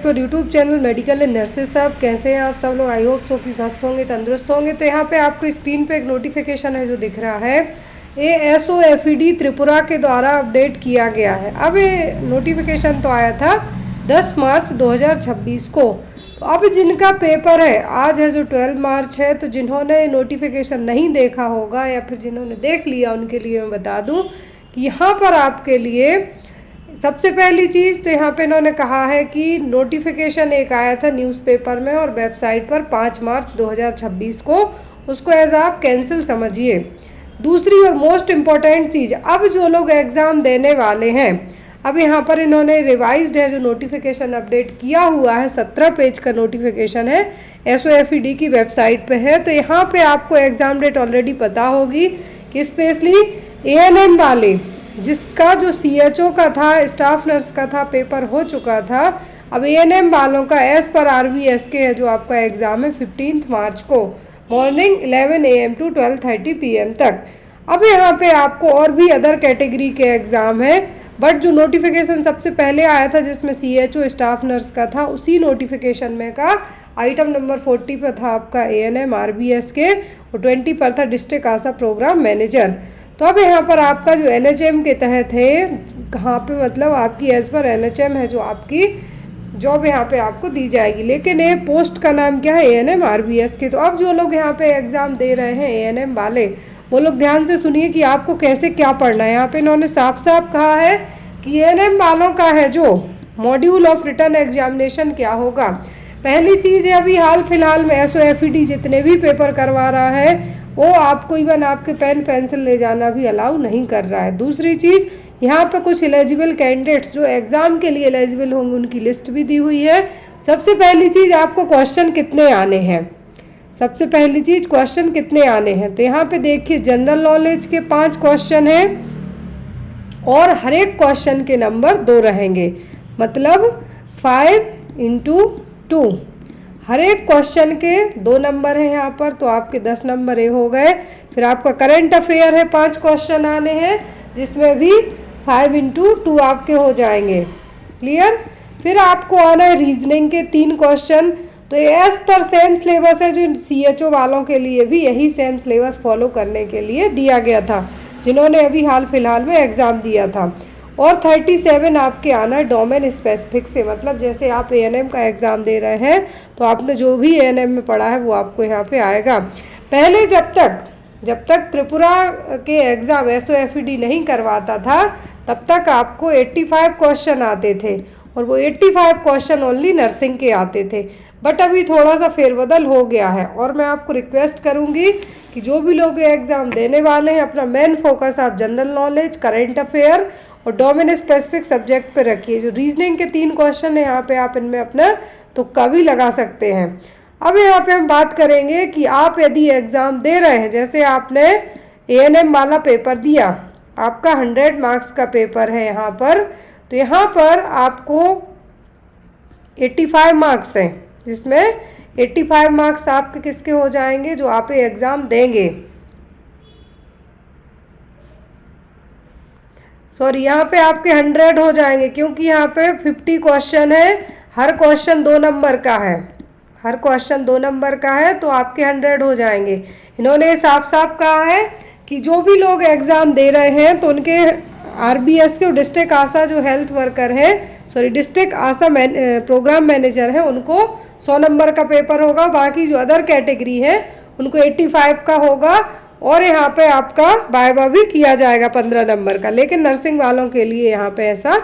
पर YouTube channel medical and nurses साहब, कैसे हैं आप सब लोग? आई होप सो कि स्वस्थ होंगे, तंदुरुस्त होंगे। तो यहाँ पे आपको स्क्रीन पे एक नोटिफिकेशन है जो दिख रहा है, ये SOFED त्रिपुरा के द्वारा अपडेट किया गया है। अब ये नोटिफिकेशन तो आया था 10 मार्च 2026 को। तो अब जिनका पेपर है, आज है जो 12 मार्च है, तो जिन्होंने नोटिफिकेशन नहीं देखा होगा या फिर जिन्होंने देख लिया, उनके लिए मैं बता दूं कि यहाँ पर आपके लिए सबसे पहली चीज़ तो यहाँ पे इन्होंने कहा है कि नोटिफिकेशन एक आया था न्यूज़पेपर में और वेबसाइट पर 5 मार्च 2026 को, उसको एज आप कैंसिल समझिए। दूसरी और मोस्ट इम्पॉर्टेंट चीज़, अब जो लोग एग्ज़ाम देने वाले हैं, अब यहाँ पर इन्होंने रिवाइज्ड है जो नोटिफिकेशन अपडेट किया हुआ है, 17 पेज का नोटिफिकेशन है, SOFED की वेबसाइट पे है। तो यहाँ पे आपको एग्ज़ाम डेट ऑलरेडी पता होगी कि स्पेशली ANM वाले, जिसका जो CHO का था, स्टाफ नर्स का था, पेपर हो चुका था। अब ANM वालों का एज पर RBSK है जो आपका एग्ज़ाम है 15 मार्च को, मॉर्निंग 11 AM to 12:30 PM तक। अब यहाँ पे आपको और भी अदर कैटेगरी के एग्ज़ाम है, बट जो नोटिफिकेशन सबसे पहले आया था जिसमें CHO स्टाफ नर्स का था, उसी नोटिफिकेशन में का आइटम नंबर 40 पर था आपका ANM RBSK और 20 पर था डिस्ट्रिक्ट आशा प्रोग्राम मैनेजर। तो अब यहाँ पर आपका जो NHM के तहत है, कहाँ पे मतलब आपकी एज पर NHM है जो आपकी जॉब यहाँ पे आपको दी जाएगी, लेकिन ये पोस्ट का नाम क्या है? ANM RBSK। तो अब जो लोग यहाँ पे एग्ज़ाम दे रहे हैं ANM वाले, वो लोग ध्यान से सुनिए कि आपको कैसे क्या पढ़ना है। यहाँ पे इन्होंने साफ साफ कहा है कि ANM वालों का है जो मॉड्यूल ऑफ रिटर्न एग्जामिनेशन क्या होगा। पहली चीज़ है, अभी हाल फिलहाल में SOFED जितने भी पेपर करवा रहा है वो आपको इवन आपके पेन पेंसिल ले जाना भी अलाउ नहीं कर रहा है। दूसरी चीज़, यहाँ पे कुछ एलिजिबल कैंडिडेट्स जो एग्ज़ाम के लिए एलिजिबल होंगे उनकी लिस्ट भी दी हुई है। सबसे पहली चीज़, आपको क्वेश्चन कितने आने हैं, सबसे पहली चीज़ क्वेश्चन कितने आने हैं। तो यहाँ पे देखिए जनरल नॉलेज के 5 क्वेश्चन हैं और हर एक क्वेश्चन के नंबर 2 रहेंगे, मतलब 5 × 2। हर एक क्वेश्चन के 2 नंबर हैं यहाँ पर, तो आपके 10 नंबर ये हो गए। फिर आपका करंट अफेयर है, 5 क्वेश्चन आने हैं जिसमें भी 5 × 2 आपके हो जाएंगे। क्लियर? फिर आपको आना है रीजनिंग के 3 क्वेश्चन। तो एज पर सेम सिलेबस है जो CHO वालों के लिए भी यही सेम सिलेबस फॉलो करने के लिए दिया गया था, जिन्होंने अभी हाल फिलहाल में एग्ज़ाम दिया था। और 37 आपके आना है डोमेन स्पेसिफिक से, मतलब जैसे आप ANM का एग्ज़ाम दे रहे हैं तो आपने जो भी ANM में पढ़ा है वो आपको यहाँ पे आएगा। पहले जब तक त्रिपुरा के एग्ज़ाम SOFED नहीं करवाता था, तब तक आपको 85 क्वेश्चन आते थे और वो 85 क्वेश्चन ओनली नर्सिंग के आते थे। बट अभी थोड़ा सा फेरबदल हो गया है और मैं आपको रिक्वेस्ट करूँगी कि जो भी लोग एग्ज़ाम देने वाले हैं, अपना मेन फोकस आप जनरल नॉलेज, करंट अफेयर और डोमेन स्पेसिफिक सब्जेक्ट पे रखिए। जो रीजनिंग के 3 क्वेश्चन हैं यहाँ पे आप इनमें अपना तुक्का भी लगा सकते हैं। अब यहाँ पे हम बात करेंगे कि आप यदि एग्ज़ाम दे रहे हैं, जैसे आपने ANM वाला पेपर दिया, आपका 100 मार्क्स का पेपर है यहाँ पर, तो यहाँ पर आपको 85 मार्क्स हैं, जिसमें 85 मार्क्स आपके किसके हो जाएंगे? जो आप एग्ज़ाम देंगे। सॉरी, यहाँ पे आपके 100 हो जाएंगे क्योंकि यहाँ पे 50 क्वेश्चन है, हर क्वेश्चन 2 नंबर का है, हर क्वेश्चन 2 नंबर का है, तो आपके 100 हो जाएंगे। इन्होंने साफ साफ कहा है कि जो भी लोग एग्ज़ाम दे रहे हैं तो उनके RBSK और डिस्ट्रिक्ट आशा जो हेल्थ वर्कर हैं, सॉरी डिस्ट्रिक्ट आशा प्रोग्राम मैनेजर हैं, उनको 100 नंबर का पेपर होगा। बाकी जो अदर कैटेगरी है उनको 85 का होगा और यहाँ पे आपका वाइवा भी किया जाएगा 15 नंबर का। लेकिन नर्सिंग वालों के लिए यहाँ पे ऐसा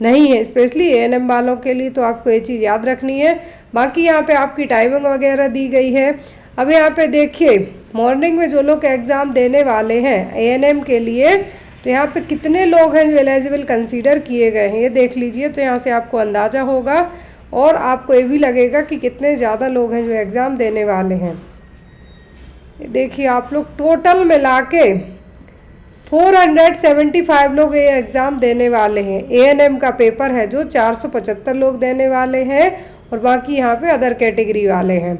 नहीं है, स्पेशली ANM वालों के लिए, तो आपको ये चीज़ याद रखनी है। बाकी यहाँ पे आपकी टाइमिंग वगैरह दी गई है। अब यहाँ पे देखिए मॉर्निंग में जो लोग एग्ज़ाम देने वाले हैं ANM के लिए, तो यहाँ पे कितने लोग हैं जो एलिजिबल कंसीडर किए गए हैं ये देख लीजिए। तो यहाँ से आपको अंदाज़ा होगा और आपको ये भी लगेगा कि कितने ज़्यादा लोग हैं जो एग्ज़ाम देने वाले हैं। देखिए आप लोग टोटल मिला के 475 लोग ये एग्ज़ाम देने वाले हैं। ANM का पेपर है जो 475 लोग देने वाले हैं और बाकी यहाँ पे अदर कैटेगरी वाले हैं।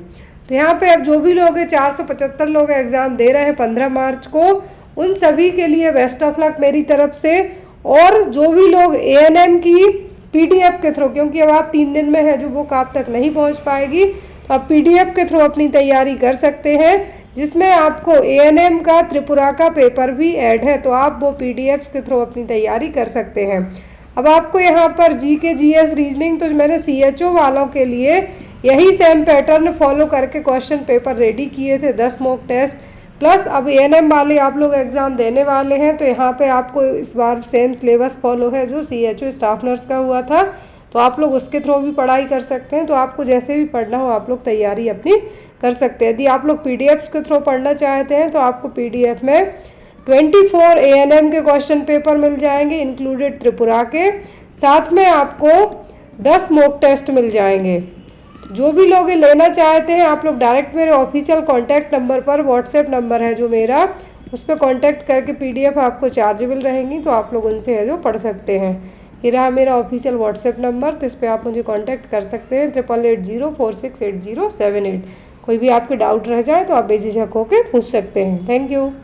तो यहाँ पे अब जो भी लोग 475 लोग एग्ज़ाम दे रहे हैं 15 मार्च को, उन सभी के लिए बेस्ट ऑफ लक मेरी तरफ से। और जो भी लोग ANM की PDF के थ्रू, क्योंकि अब आप 3 दिन में है जो बुक आप तक नहीं पहुंच पाएगी, तो आप PDF के थ्रू अपनी तैयारी कर सकते हैं, जिसमें आपको ANM का त्रिपुरा का पेपर भी ऐड है, तो आप वो PDF के थ्रू अपनी तैयारी कर सकते हैं। अब आपको यहाँ पर GK GS रीजनिंग, तो मैंने CHO वालों के लिए यही सेम पैटर्न फॉलो करके क्वेश्चन पेपर रेडी किए थे, 10 मॉक टेस्ट प्लस। अब ANM वाले आप लोग एग्ज़ाम देने वाले हैं, तो यहाँ पे आपको इस बार सेम सिलेबस फॉलो है जो CHO स्टाफ नर्स का हुआ था, तो आप लोग उसके थ्रू भी पढ़ाई कर सकते हैं। तो आपको जैसे भी पढ़ना हो आप लोग तैयारी अपनी कर सकते हैं। यदि आप लोग PDF के थ्रू पढ़ना चाहते हैं तो आपको PDF में 24 ANM के क्वेश्चन पेपर मिल जाएंगे इंक्लूडेड त्रिपुरा के, साथ में आपको 10 मॉक टेस्ट मिल जाएंगे। जो भी लोग ये लेना चाहते हैं आप लोग डायरेक्ट मेरे ऑफिशियल कॉन्टैक्ट नंबर पर, व्हाट्सएप नंबर है जो मेरा, उस पर कॉन्टैक्ट करके PDF आपको चार्जेबल रहेंगी, तो आप लोग उनसे है जो पढ़ सकते हैं। ये रहा मेरा ऑफिशियल व्हाट्सएप नंबर, तो इस पर आप मुझे कांटेक्ट कर सकते हैं 8880468078। कोई भी आपके डाउट रह जाए तो आप बेझिझक होकर पूछ सकते हैं। Thank you.